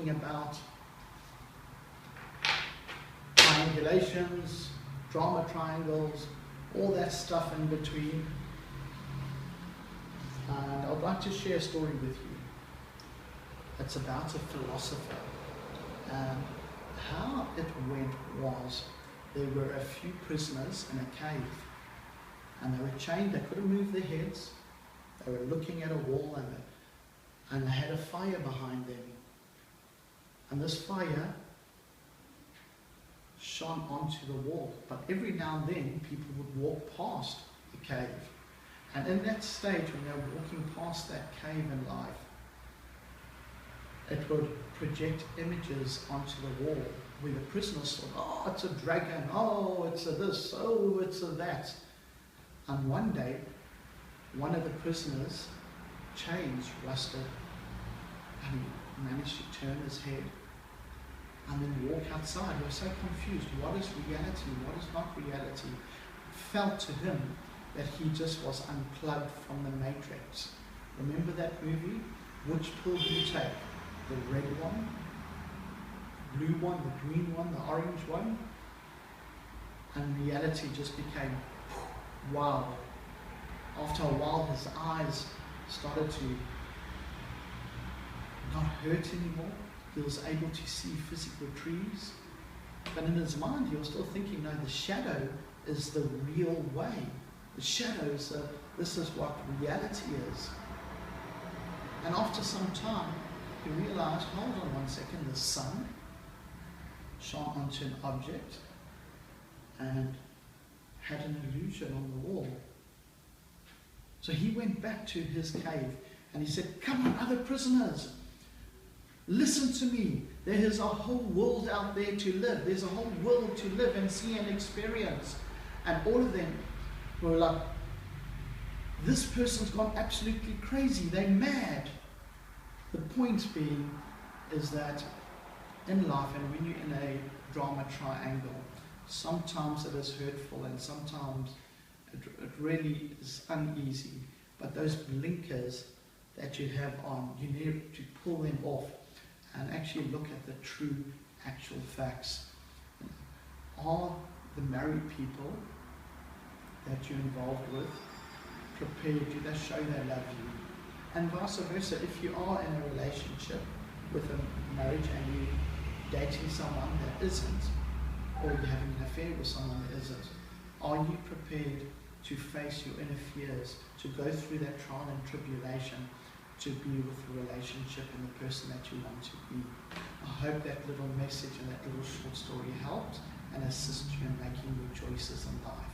talking about triangulations, drama triangles, all that stuff in between. And I'd like to share a story with you. It's about a philosopher. And how it went was, there were a few prisoners in a cave. And they were chained, they couldn't move their heads. They were looking at a wall, and they had a fire behind them. And this fire shone onto the wall. But every now and then, people would walk past the cave. And in that stage, when they were walking past that cave in life, it would project images onto the wall where the prisoners thought, oh, it's a dragon, oh, it's a this, oh, it's a that. And one day, one of the prisoners' chains rusted, and he managed to turn his head and then walk outside. He was so confused. What is reality? What is not reality? It felt to him that he just was unplugged from the matrix. Remember that movie? Which pill do you take? The red one, the blue one, the green one, the orange one? And reality just became, wow. After a while, his eyes started to not hurt anymore. He was able to see physical trees. But in his mind, he was still thinking, no, the shadow is the real way. The shadow is this is what reality is. And after some time, he realized, hold on one second, the sun shone onto an object and had an illusion on the wall. So he went back to his cave and he said, come on, other prisoners, listen to me. There is a whole world out there to live. There's a whole world to live and see and experience. And all of them were like, this person's gone absolutely crazy. They're mad. The point being is that in life, and when you're in a drama triangle, sometimes it is hurtful and sometimes it really is uneasy. But those blinkers that you have on, you need to pull them off and actually look at the true, actual facts. Are the married people that you're involved with prepared? Do they show they love you? And vice versa, if you are in a relationship with a marriage and you're dating someone that isn't, or you're having an affair with someone that isn't, are you prepared to face your inner fears, to go through that trial and tribulation, to be with the relationship and the person that you want to be? I hope that little message and that little short story helped and assist you in making your choices in life.